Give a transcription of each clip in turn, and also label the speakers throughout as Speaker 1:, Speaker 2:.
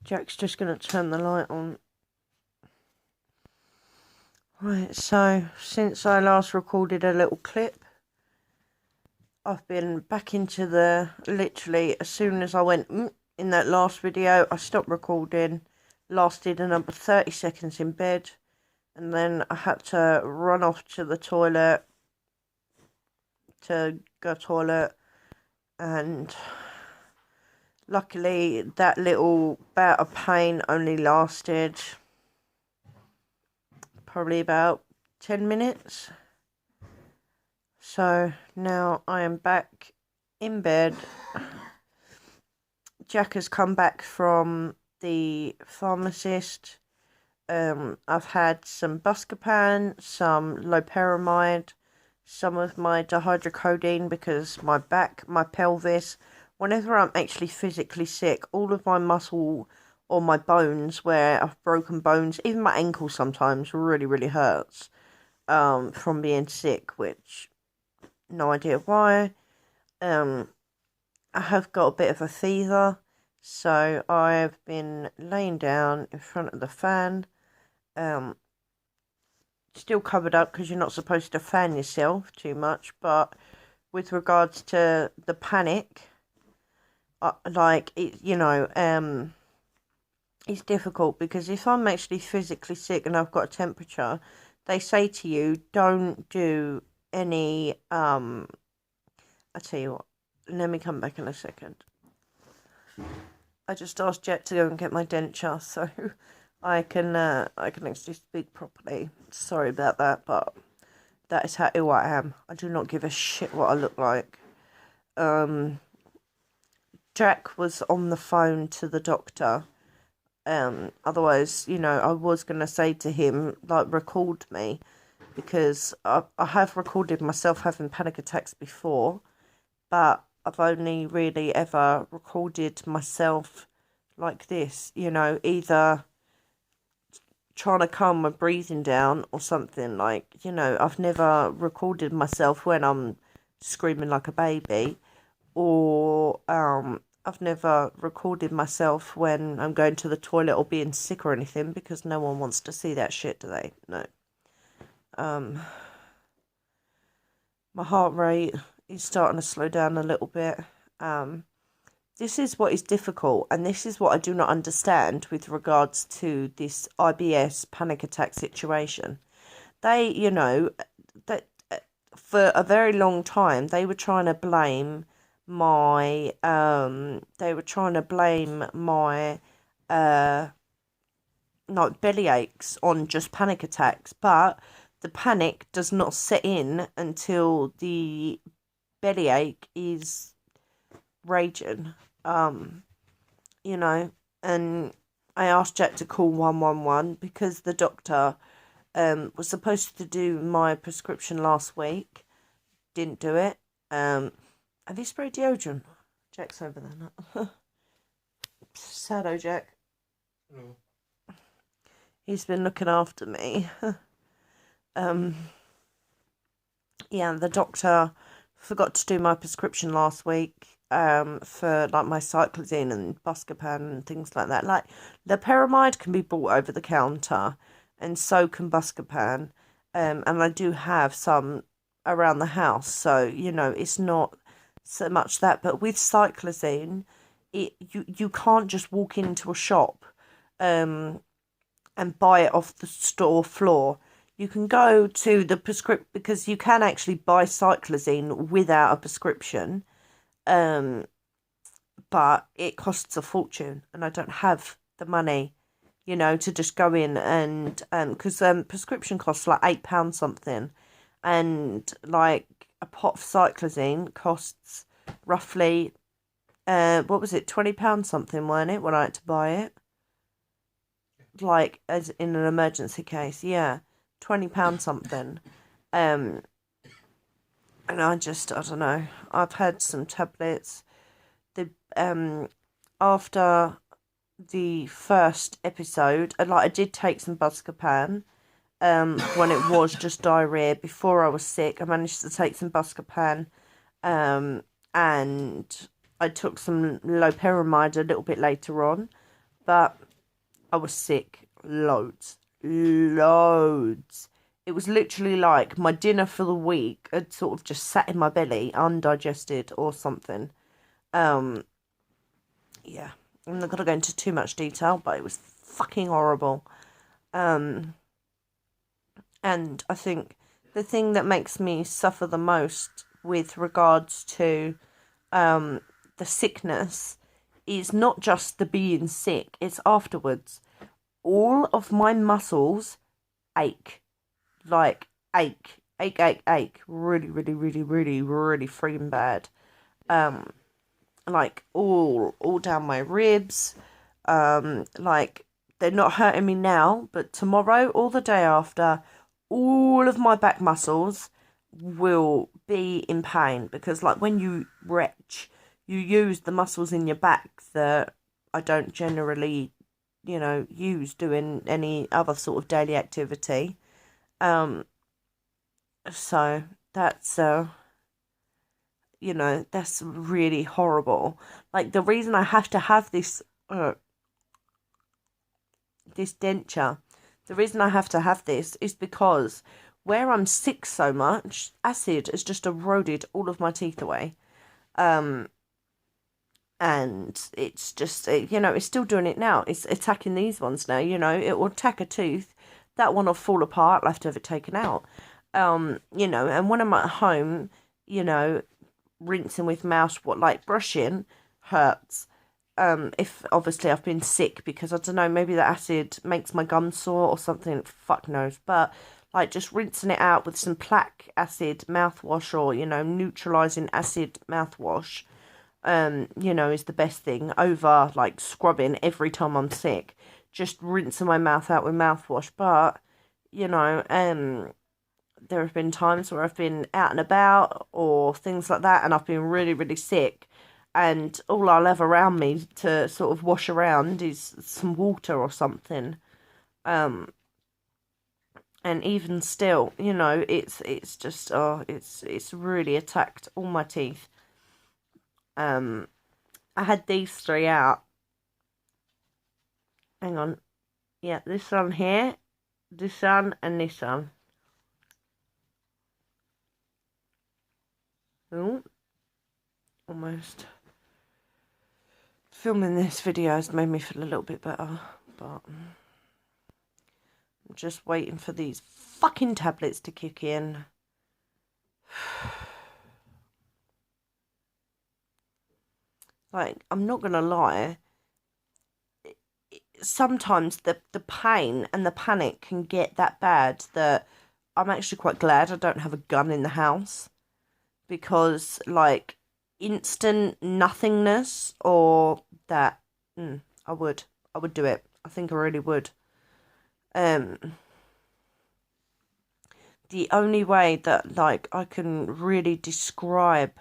Speaker 1: Jack's just going to turn the light on. Right, so since I last recorded a little clip, I've been back into literally as soon as I went in that last video, I stopped recording, lasted another 30 seconds in bed, and then I had to run off to the toilet to go toilet, and luckily that little bout of pain only lasted probably about 10 minutes. So now I am back in bed. Jack has come back from the pharmacist. I've had some Buscopan, some loperamide, some of my dihydrocodeine, because my back, my pelvis, whenever I'm actually physically sick, all of my muscle or my bones where I've broken bones, even my ankle sometimes really, really hurts from being sick, which no idea why. I have got a bit of a fever, so I've been laying down in front of the fan, still covered up because you're not supposed to fan yourself too much, but with regards to the panic, it's difficult because if I'm actually physically sick and I've got a temperature, they say to you, don't do any, I tell you what, let me come back in a second. I just asked Jet to go and get my denture so I can actually speak properly. Sorry about that, but that is how ill I am. I do not give a shit what I look like. Jack was on the phone to the doctor. Otherwise, I was going to say to him, record me, because I have recorded myself having panic attacks before, but I've only really ever recorded myself like this, either trying to calm my breathing down or something, I've never recorded myself when I'm screaming like a baby, or I've never recorded myself when I'm going to the toilet or being sick or anything, because no one wants to see that shit, do they? No. My heart rate is starting to slow down a little bit. This is what is difficult, and this is what I do not understand with regards to this IBS panic attack situation. They, that for a very long time, they were trying to blame my belly aches on just panic attacks, but the panic does not set in until the bellyache is raging, and I asked Jack to call 111 because the doctor was supposed to do my prescription last week, didn't do it. Have you sprayed deodorant? Jack's over there. Sado Jack. No. He's been looking after me. Yeah, the doctor forgot to do my prescription last week for my cyclizine and Buscopan and things like that. The loperamide can be bought over the counter, and so can Buscopan, and I do have some around the house, so it's not so much that. But with cyclizine, you can't just walk into a shop and buy it off the store floor. You can go to the because you can actually buy cyclizine without a prescription, but it costs a fortune, and I don't have the money, to just go in and because prescription costs like £8 something, and a pot of cyclizine costs roughly what was it, £20 something, weren't it, when I had to buy it, as in an emergency case, yeah. £20 something, and I don't know. I've had some tablets. After the first episode, I did take some Buscopan. When it was just diarrhea before I was sick, I managed to take some Buscopan, and I took some loperamide a little bit later on. But I was sick. Loads. Loads. It was literally like my dinner for the week had sort of just sat in my belly, undigested or something. Yeah. I'm not going to go into too much detail, but it was fucking horrible. And I think the thing that makes me suffer the most with regards to the sickness is not just the being sick, it's afterwards. All of my muscles ache. Like, ache. Ache. Really, really, really, really, really freaking bad. Like, all down my ribs. Like, they're not hurting me now, but tomorrow or the day after, all of my back muscles will be in pain, because like when you retch, you use the muscles in your back that I don't generally, use doing any other sort of daily activity. So that's that's really horrible. Like, the reason I have to have this this denture, the reason I have to have this is because where I'm sick so much, acid has just eroded all of my teeth away. And it's just, it's still doing it now. It's attacking these ones now, it will attack a tooth. That one will fall apart. I'll have to have it taken out. And when I'm at home, rinsing with mouthwash, like brushing, hurts. If obviously I've been sick, because I don't know, maybe the acid makes my gums sore or something, fuck knows. But like just rinsing it out with some plaque acid mouthwash, or neutralizing acid mouthwash, is the best thing over like scrubbing every time I'm sick. Just rinsing my mouth out with mouthwash. But there have been times where I've been out and about or things like that, and I've been really, really sick, and all I'll have around me to sort of wash around is some water or something. And even still, it's just, it's really attacked all my teeth. I had these three out. Hang on. Yeah, this one here, this one, and this one. Oh, almost. Filming this video has made me feel a little bit better, but I'm just waiting for these fucking tablets to kick in. Like, I'm not gonna lie, sometimes the pain and the panic can get that bad that I'm actually quite glad I don't have a gun in the house. Because, like, instant nothingness or that, I would do it. I think I really would. The only way that, like, I can really describe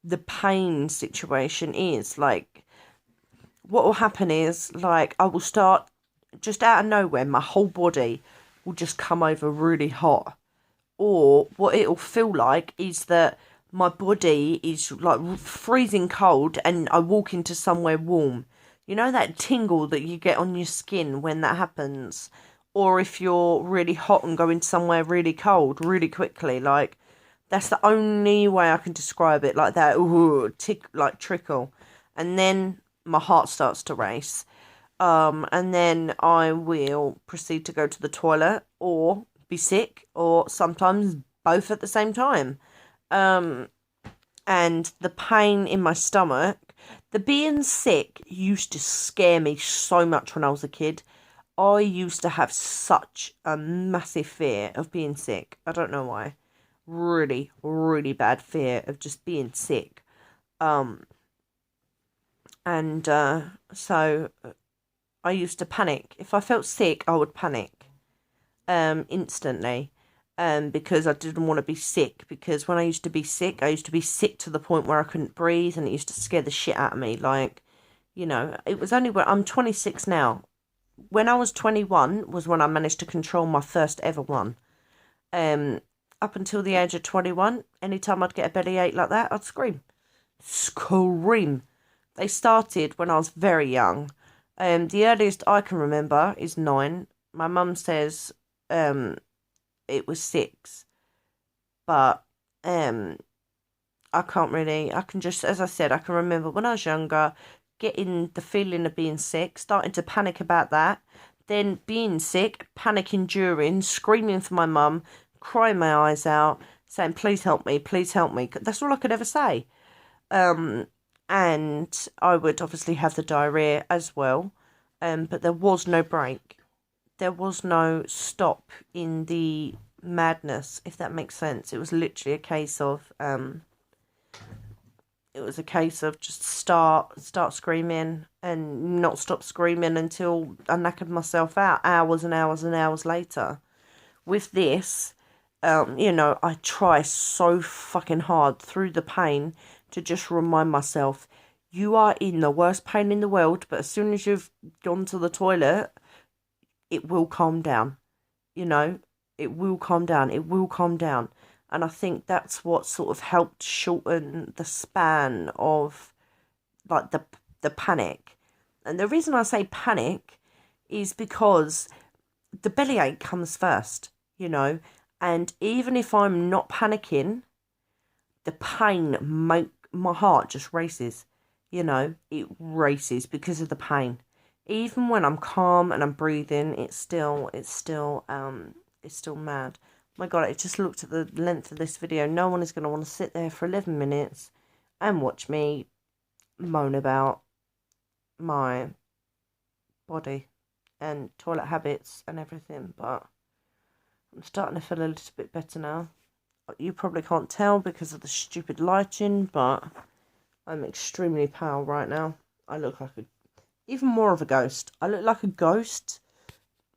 Speaker 1: the pain situation is, like, what will happen is, like, I will start, just out of nowhere, my whole body will just come over really hot. Or what it'll feel like is that my body is like freezing cold and I walk into somewhere warm. You know that tingle that you get on your skin when that happens? Or if you're really hot and go into somewhere really cold really quickly. Like, that's the only way I can describe it, like that. Ooh, like trickle. And then my heart starts to race. And then I will proceed to go to the toilet or be sick, or sometimes both at the same time. And the pain in my stomach, the being sick used to scare me so much when I was a kid. I used to have such a massive fear of being sick. I don't know why. Really, really bad fear of just being sick. So I used to panic. If I felt sick, I would panic instantly. Because I didn't want to be sick. Because when I used to be sick to the point where I couldn't breathe, and it used to scare the shit out of me. Like, it was only when I'm 26 now. When I was 21 was when I managed to control my first ever one. Up until the age of 21, anytime I'd get a bellyache like that, I'd scream. Scream. They started when I was very young. The earliest I can remember is 9. My mum says it was 6, but I can't really. I can just, as I said, I can remember when I was younger, getting the feeling of being sick, starting to panic about that, then being sick, panicking during, screaming for my mum, crying my eyes out, saying, please help me, please help me. That's all I could ever say. And I would obviously have the diarrhea as well. But there was no break. There was no stop in the madness, if that makes sense. It was literally a case of just start screaming and not stop screaming until I knackered myself out hours and hours and hours later. With this, I try so fucking hard through the pain to just remind myself, you are in the worst pain in the world, but as soon as you've gone to the toilet, it will calm down. It will calm down. It will calm down. And I think that's what sort of helped shorten the span of like the panic. And the reason I say panic is because the bellyache comes first, and even if I'm not panicking, the pain my heart just races, it races because of the pain. Even when I'm calm and I'm breathing, it's still mad. My God, I just looked at the length of this video. No one is going to want to sit there for 11 minutes and watch me moan about my body and toilet habits and everything. But I'm starting to feel a little bit better now. You probably can't tell because of the stupid lighting, but I'm extremely pale right now. I look like even more of a ghost. I look like a ghost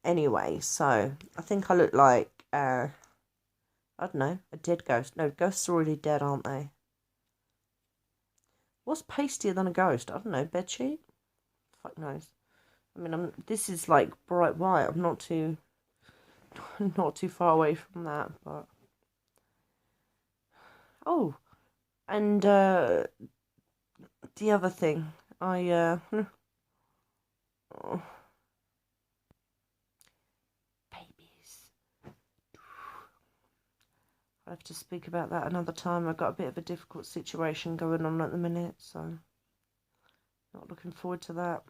Speaker 1: anyway, so I think I look like I don't know, a dead ghost. No, ghosts are already dead, aren't they? What's pastier than a ghost? I don't know, bedsheet? Fuck knows. I mean, this is like bright white. I'm not too far away from that, but oh, and the other thing, I oh, babies. I'll have to speak about that another time. I've got a bit of a difficult situation going on at the minute, so not looking forward to that.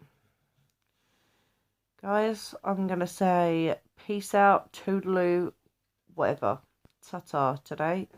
Speaker 1: Guys, I'm going to say peace out, toodaloo, whatever. Ta-ta today.